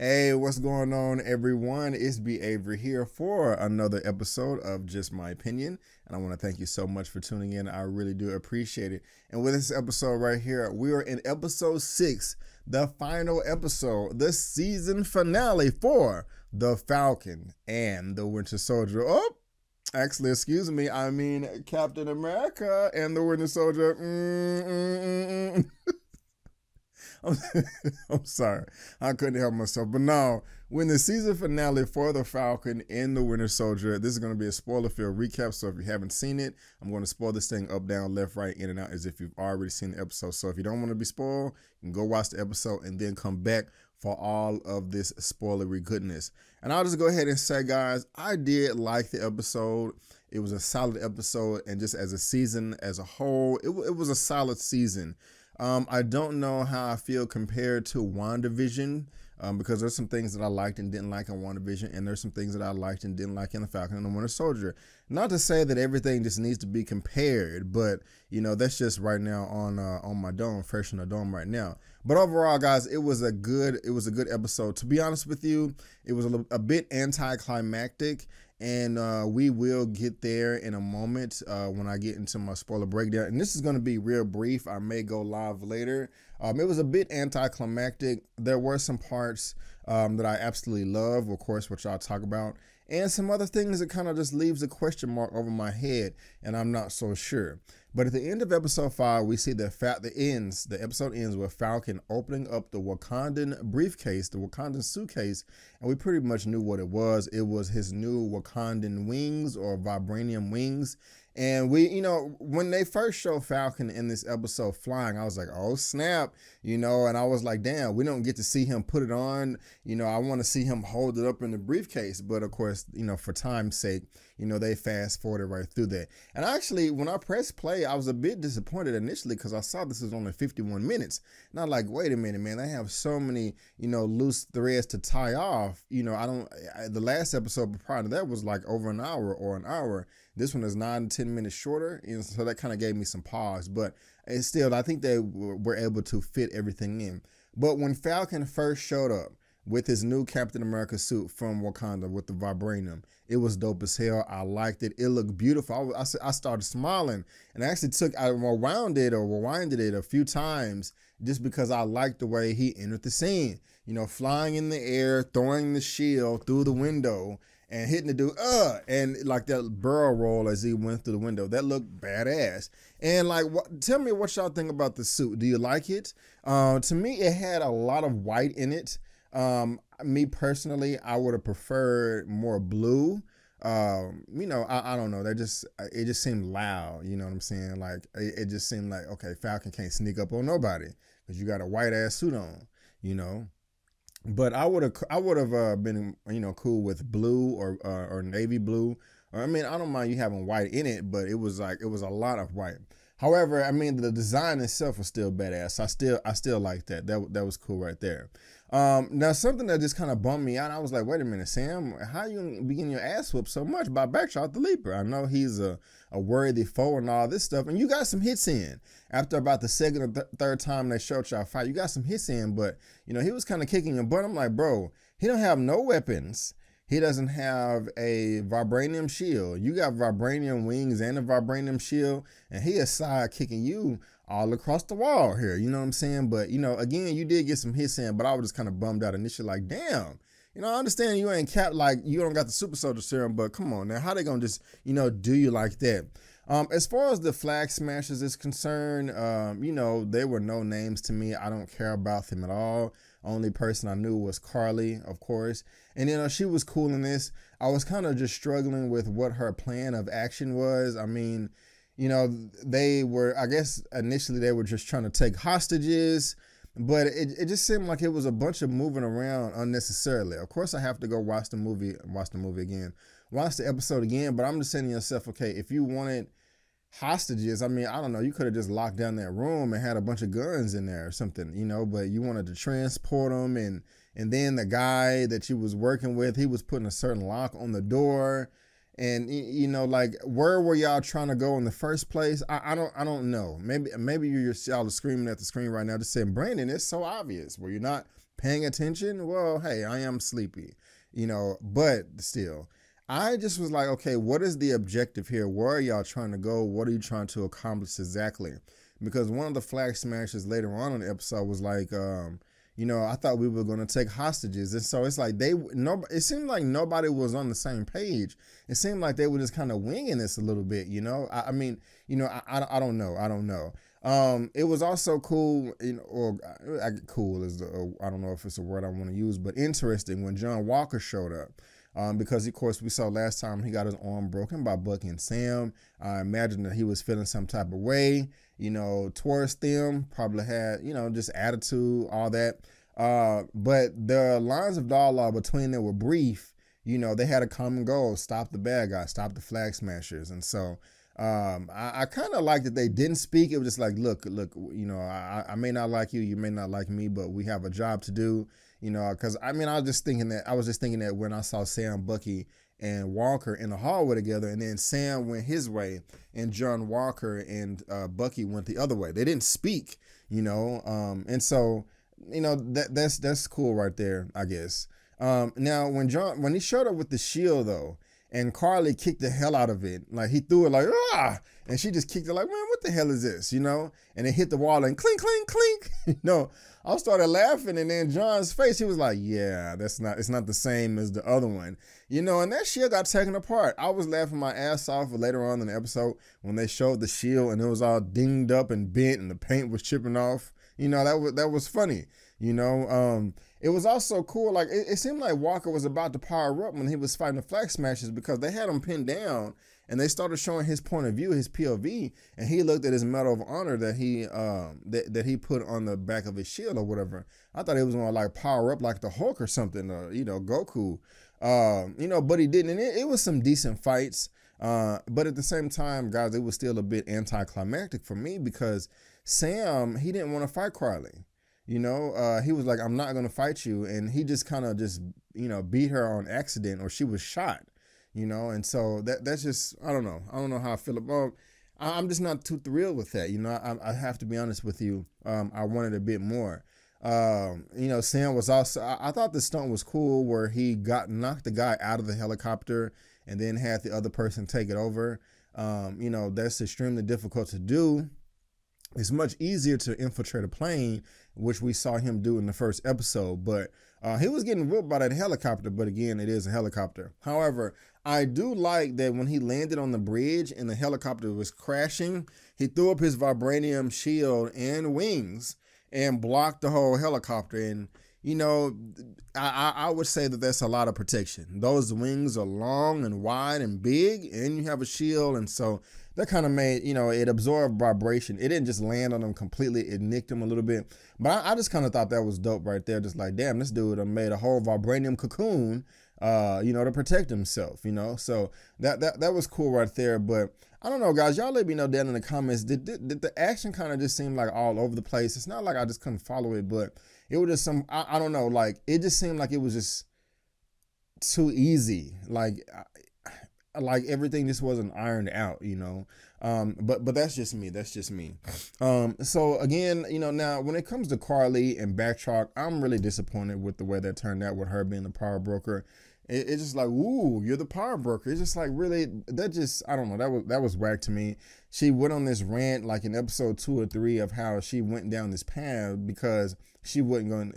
Hey, what's going on, everyone? It's B. Avery here for another episode of Just My Opinion. And I want to thank you so much for tuning in. I really do appreciate it. And with this episode right here, we are in episode 6, the final episode, the season finale for The Falcon and the Winter Soldier. Oh, actually, excuse me. I mean, Captain America and the Winter Soldier. I'm sorry, I couldn't help myself. But no, when the season finale for The Falcon and the Winter Soldier, this is going to be a spoiler-filled recap. So if you haven't seen it, I'm going to spoil this thing up, down, left, right, in and out as if you've already seen the episode. So if you don't want to be spoiled, you can go watch the episode and then come back for all of this spoilery goodness. And I'll just go ahead and say, guys, I did like the episode. It was a solid episode, and just as a season as a whole, it was a solid season. I don't know how I feel compared to WandaVision, because there's some things that I liked and didn't like in WandaVision, and there's some things that I liked and didn't like in The Falcon and the Winter Soldier. Not to say that everything just needs to be compared, but you know, that's just right now on my dome, fresh in the dome right now. But overall, guys, it was a good episode. To be honest with you, it was a bit anticlimactic. And we will get there in a moment when I get into my spoiler breakdown. And this is going to be real brief. I may go live later. It was a bit anticlimactic. There were some parts that I absolutely love, of course, which I'll talk about. And some other things that kind of just leaves a question mark over my head, and I'm not so sure. But at the end of episode 5, we see the episode ends with Falcon opening up the Wakandan briefcase, the Wakandan suitcase, and we pretty much knew what it was. It was his new Wakandan wings, or vibranium wings. And we, you know, when they first showed Falcon in this episode flying, I was like, oh snap, you know, and I was like, damn, we don't get to see him put it on. You know, I want to see him hold it up in the briefcase. But of course, you know, for time's sake, you know, they fast forwarded right through that. And actually, when I pressed play, I was a bit disappointed initially because I saw this was only 51 minutes. And I'm like, wait a minute, man, they have so many, you know, loose threads to tie off. You know, the last episode prior to that was like over an hour or an hour. This one is 9 to 10 minutes shorter, and so that kind of gave me some pause. But it's still, I think they were able to fit everything in. But when Falcon first showed up with his new Captain America suit from Wakanda with the vibranium, it was dope as hell. I liked it. It looked beautiful. I started smiling, and I actually I rewinded it a few times just because I liked the way he entered the scene. You know, flying in the air, throwing the shield through the window, and hitting the dude, and like that barrel roll as he went through the window. That looked badass. And like, tell me what y'all think about the suit. Do you like it? To me, it had a lot of white in it. Me personally, I would have preferred more blue. You know, I don't know. It just seemed loud. You know what I'm saying? Like, it just seemed like, okay, Falcon can't sneak up on nobody because you got a white ass suit on, you know. But I would have been, you know, cool with blue or navy blue. Or, I mean, I don't mind you having white in it, but it was a lot of white. However, I mean, the design itself was still badass. I still like that. That was cool right there. Now something that just kind of bummed me out. I was like, wait a minute, Sam, how you be getting your ass whooped so much by Backshot the Leaper? I know he's a worthy foe and all this stuff, and you got some hits in. After about the second or third time they showed y'all fight, you got some hits in, but you know, he was kind of kicking your butt. I'm like, bro, he don't have no weapons. He doesn't have a vibranium shield. You got vibranium wings and a vibranium shield, and he is side kicking you all across the wall here. You know what I'm saying? But, you know, again, you did get some hits in, but I was just kind of bummed out initially, like, damn. You know, I understand you ain't like, you don't got the super soldier serum, but come on now, how they gonna just, you know, do you like that? As far as the flag smashers is concerned, you know, they were no names to me. I don't care about them at all. Only person I knew was Carly, of course. And, you know, she was cool in this. I was kind of just struggling with what her plan of action was. I mean, you know, I guess initially they were just trying to take hostages, but it just seemed like it was a bunch of moving around unnecessarily. Of course, I have to go watch the movie again, watch the episode again, but I'm just saying to yourself, okay, if you wanted hostages, I mean, I don't know, you could have just locked down that room and had a bunch of guns in there or something, you know, but you wanted to transport them, and then the guy that you was working with, he was putting a certain lock on the door. And, you know, like, where were y'all trying to go in the first place? I don't know. Maybe y'all are screaming at the screen right now just saying, Brandon, it's so obvious. Were you not paying attention, well, hey, I am sleepy, you know, but still. I just was like, okay, what is the objective here? Where are y'all trying to go? What are you trying to accomplish exactly? Because one of the flag smashers later on in the episode was like, you know, I thought we were going to take hostages. And so it's like it seemed like nobody was on the same page. It seemed like they were just kind of winging this a little bit, you know? I mean, you know, I don't know. I don't know. It was also cool, you know, or cool is I don't know if it's a word I want to use, but interesting when John Walker showed up. Because, of course, we saw last time he got his arm broken by Bucky and Sam. I imagine that he was feeling some type of way, you know, towards them. Probably had, you know, just attitude, all that. But the lines of dialogue between them were brief. You know, they had a common goal: stop the bad guys, stop the flag smashers. And so I kind of like that they didn't speak. It was just like, look, you know, I may not like you, you may not like me, but we have a job to do. You know, because I mean, I was just thinking that when I saw Sam, Bucky, and Walker in the hallway together, and then Sam went his way, and John Walker and Bucky went the other way. They didn't speak, you know, and so, you know, that's cool right there, I guess. Now when he showed up with the shield though, and Carly kicked the hell out of it, like he threw it like and she just kicked it like, man, what the hell is this, you know? And it hit the wall and clink, clink, clink. You know, I started laughing, and then John's face, he was like, yeah, it's not the same as the other one, you know. And that shield got taken apart. I was laughing my ass off later on in the episode when they showed the shield and it was all dinged up and bent and the paint was chipping off. You know, that was funny. You know, it was also cool. Like it seemed like Walker was about to power up when he was fighting the flag smashers, because they had him pinned down and they started showing his point of view, his POV, and he looked at his Medal of Honor that he that he put on the back of his shield or whatever. I thought he was gonna like power up like the Hulk or something, or you know, Goku. You know, but he didn't. And it was some decent fights. But at the same time, guys, it was still a bit anticlimactic for me, because Sam, he didn't want to fight Carly. You know, he was like, I'm not going to fight you. And he just kind of just, you know, beat her on accident, or she was shot, you know. And so that's just, I don't know. I don't know how I feel about, I'm just not too thrilled with that. You know, I have to be honest with you. I wanted a bit more. You know, Sam was also, I thought the stunt was cool where he knocked the guy out of the helicopter and then had the other person take it over. You know, that's extremely difficult to do. It's much easier to infiltrate a plane, which we saw him do in the first episode, but he was getting whooped by that helicopter, but again, it is a helicopter. However, I do like that when he landed on the bridge and the helicopter was crashing, he threw up his vibranium shield and wings and blocked the whole helicopter. And, you know, I would say that that's a lot of protection. Those wings are long and wide and big, and you have a shield, and so that kind of made, you know, it absorbed vibration. It didn't just land on them completely. It nicked them a little bit. But I just kind of thought that was dope right there. Just like, damn, this dude made a whole vibranium cocoon, you know, to protect himself, you know. So that was cool right there. But I don't know, guys. Y'all let me know down in the comments. Did the action kind of just seem like all over the place? It's not like I just couldn't follow it, but it was just I don't know. Like, it just seemed like it was just too easy. Like everything just wasn't ironed out, you know. But that's just me. That's just me. So again, you know, now when it comes to Carly and Backtrack, I'm really disappointed with the way that turned out with her being the power broker. It's just like, ooh, you're the power broker. It's just like, really, that just, I don't know, that was whack to me. She went on this rant like in episode 2 or 3 of how she went down this path because she wasn't going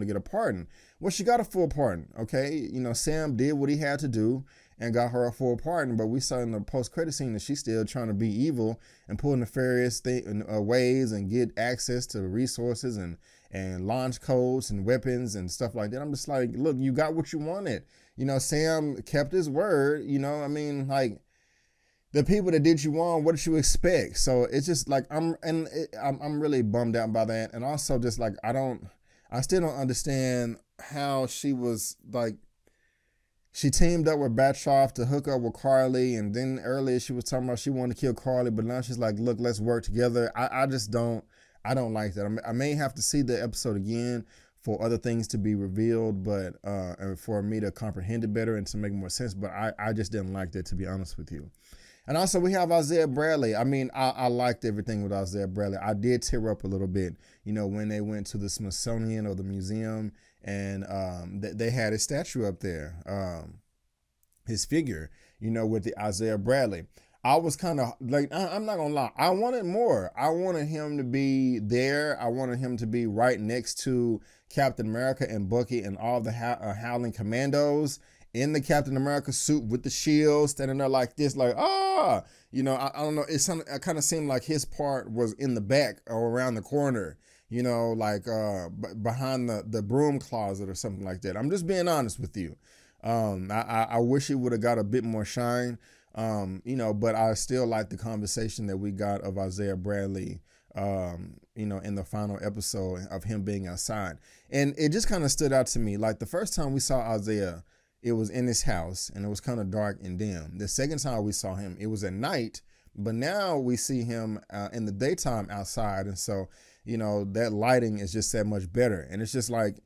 to get a pardon. Well, she got a full pardon, okay? You know, Sam did what he had to do and got her a full pardon, but we saw in the post-credit scene that she's still trying to be evil and pull nefarious ways and get access to resources and launch codes and weapons and stuff like that. I'm just like, look, you got what you wanted. You know, Sam kept his word. You know, I mean, like, the people that did you wrong, what did you expect? So it's just like, I'm really bummed out by that. And also just like, I still don't understand how she was like, she teamed up with Batroff to hook up with Carly, and then earlier she was talking about she wanted to kill Carly, but now she's like, look, let's work together. I don't like that. I may have to see the episode again for other things to be revealed, but and for me to comprehend it better and to make more sense, but I just didn't like that, to be honest with you. And also we have Isaiah Bradley. I mean, I liked everything with Isaiah Bradley. I did tear up a little bit, you know, when they went to the Smithsonian or the museum and they had his statue up there, his figure, you know, with the Isaiah Bradley. I was kind of like, I'm not gonna lie, I wanted more. I wanted him to be there. I wanted him to be right next to Captain America and Bucky and all the Howling Commandos in the Captain America suit with the shield, standing there like this, like, you know, I don't know. It kind of seemed like his part was in the back or around the corner, you know, like behind the broom closet or something like that. I'm just being honest with you. I wish he would have got a bit more shine, you know, but I still like the conversation that we got of Isaiah Bradley, you know, in the final episode of him being outside. And it just kind of stood out to me. Like the first time we saw Isaiah, it was in his house and it was kind of dark and dim. The second time we saw him, it was at night, but now we see him in the daytime outside. And so, you know, that lighting is just that much better. And it's just like,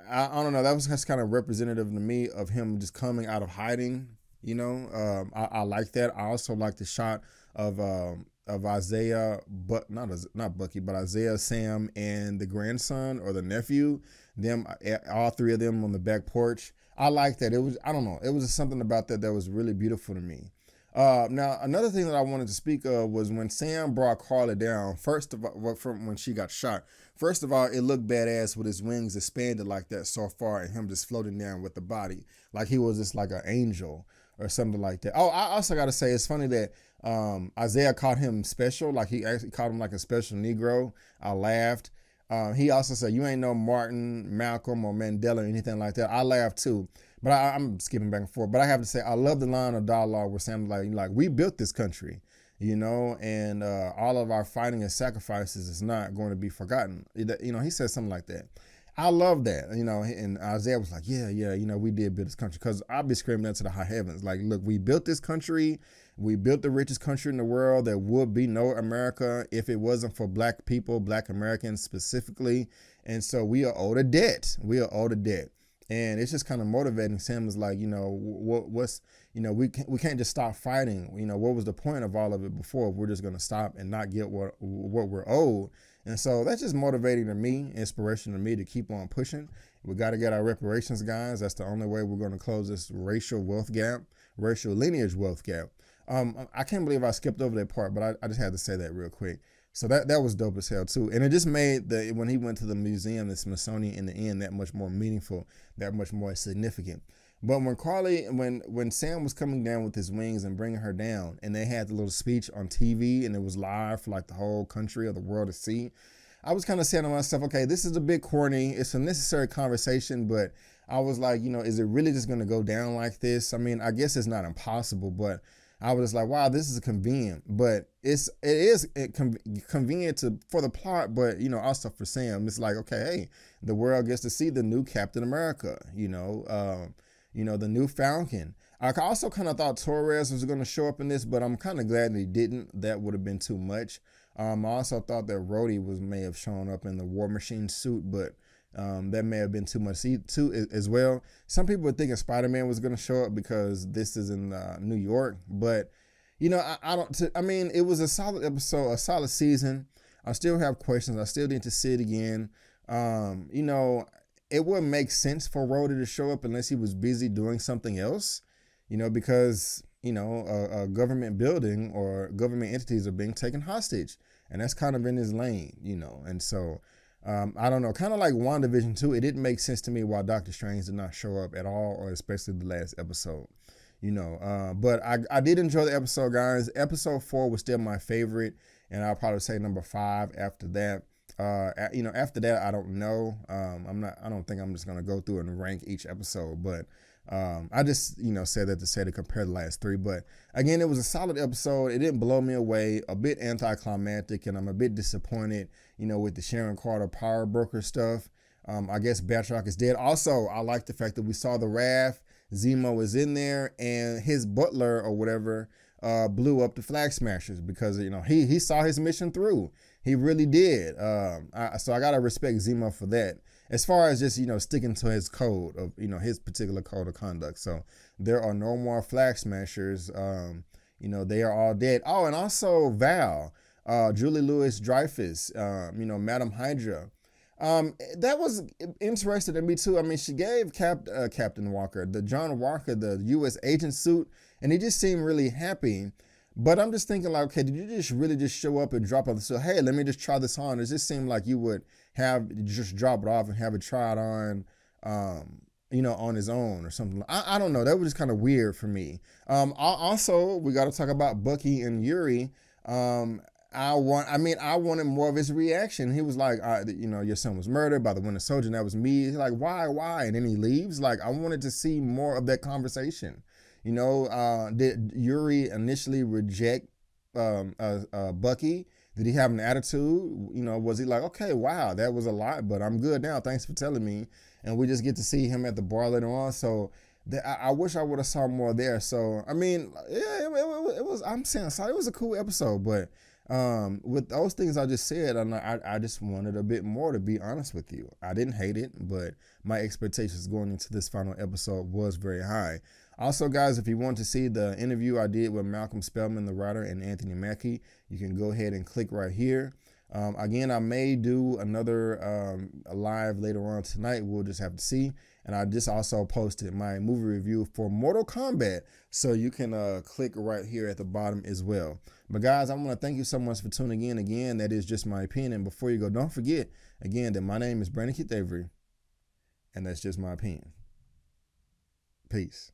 I don't know, that was just kind of representative to me of him just coming out of hiding, you know. I like that. I also like the shot of Isaiah, but not Bucky, but Isaiah, Sam, and the grandson or the nephew, them, all three of them on the back porch. I like that. It was, I don't know, it was just something about that was really beautiful to me. Now, another thing that I wanted to speak of was when Sam brought Carly down, first of all, from when she got shot. First of all, it looked badass with his wings expanded like that so far and him just floating down with the body. Like he was just like an angel or something like that. Oh, I also got to say, it's funny that Isaiah called him special. Like he actually called him like a special Negro. I laughed. He also said, you ain't no Martin, Malcolm, or Mandela or anything like that. I laughed too. But I'm skipping back and forth. But I have to say, I love the line of dialogue where Sam's like, we built this country, you know, and all of our fighting and sacrifices is not going to be forgotten. You know, he said something like that. I love that, you know, and Isaiah was like, yeah, you know, we did build this country. Because I'll be screaming that to the high heavens. Like, look, we built this country. We built the richest country in the world. There would be no America if it wasn't for black people, black Americans specifically. And so we are owed a debt. We are owed a debt. And it's just kind of motivating. Sam is like, you know, what's, you know, we can't just stop fighting. You know, what was the point of all of it before if we're just going to stop and not get what we're owed? And so that's just motivating to me, inspiration to me to keep on pushing. We got to get our reparations, guys. That's the only way we're going to close this racial wealth gap, racial lineage wealth gap. I can't believe I skipped over that part, but I just had to say that real quick. So that was dope as hell too. And it just made when he went to the museum, the Smithsonian in the end, that much more meaningful, that much more significant. But when Sam was coming down with his wings and bringing her down, and they had the little speech on TV and it was live for like the whole country or the world to see, I was kind of saying to myself, okay, this is a bit corny. It's a necessary conversation, but I was like, you know, is it really just going to go down like this? I mean, I guess it's not impossible, but I was like, wow, this is convenient, but it is convenient for the plot, but, you know, also for Sam, it's like, okay, hey, the world gets to see the new Captain America, you know, the new Falcon. I also kind of thought Torres was going to show up in this, but I'm kind of glad that he didn't. That would have been too much. I also thought that Rhodey may have shown up in the War Machine suit, but that may have been too much too as well. Some people were thinking Spider-Man was going to show up because this is in New York, but you know, I mean, it was a solid episode, a solid season. I still have questions. I still need to see it again. You know, it wouldn't make sense for Rhodey to show up unless he was busy doing something else, you know, because, you know, a government building or government entities are being taken hostage, and that's kind of in his lane, you know, and so I don't know, kind of like WandaVision 2, it didn't make sense to me why Doctor Strange did not show up at all, or especially the last episode, you know. But I did enjoy the episode, guys. Episode 4 was still my favorite, and I'll probably say number 5 after that. You know, after that, I don't know. I don't think I'm just gonna go through and rank each episode, but I just, you know, said that to say to compare the last 3. But again, it was a solid episode. It didn't blow me away. A bit anticlimactic, and I'm a bit disappointed, you know, with the Sharon Carter power broker stuff. I guess Batroc is dead. Also, I like the fact that we saw the Wrath. Zemo is in there, and his butler or whatever blew up the Flag Smashers because, you know, he saw his mission through. He really did. So I gotta respect Zemo for that. As far as just, you know, sticking to his code of, you know, his particular code of conduct. So there are no more Flag Smashers, you know, they are all dead. Oh, and also Val, Julie Louis-Dreyfus, you know, Madam Hydra. That was interesting to me too. I mean, she gave Captain Walker, the John Walker, the U.S. agent suit, and he just seemed really happy. But I'm just thinking like, okay, did you just really just show up and drop off? So, hey, let me just try this on. It just seemed like you would have just drop it off and have it tried on, you know, on his own or something. I don't know. That was just kind of weird for me. Also, we got to talk about Bucky and Yuri. I wanted more of his reaction. He was like, you know, your son was murdered by the Winter Soldier, and that was me. He's like, why? And then he leaves. Like, I wanted to see more of that conversation. You know, did Yuri initially reject Bucky? Did he have an attitude? You know, was he like, okay, wow, that was a lot, but I'm good now. Thanks for telling me. And we just get to see him at the bar later on. So I wish I would have saw more there. So, I mean, yeah, it was, I'm saying, sorry, it was a cool episode, but with those things I just said, I just wanted a bit more, to be honest with you. I didn't hate it, but my expectations going into this final episode was very high. Also, guys, if you want to see the interview I did with Malcolm Spellman, the writer, and Anthony Mackie, you can go ahead and click right here. Again, I may do another live later on tonight. We'll just have to see. And I just also posted my movie review for Mortal Kombat, so you can click right here at the bottom as well. But guys, I want to thank you so much for tuning in. Again, that is just my opinion. And before you go, don't forget, again, that my name is Brandon Keith Avery, and that's just my opinion. Peace.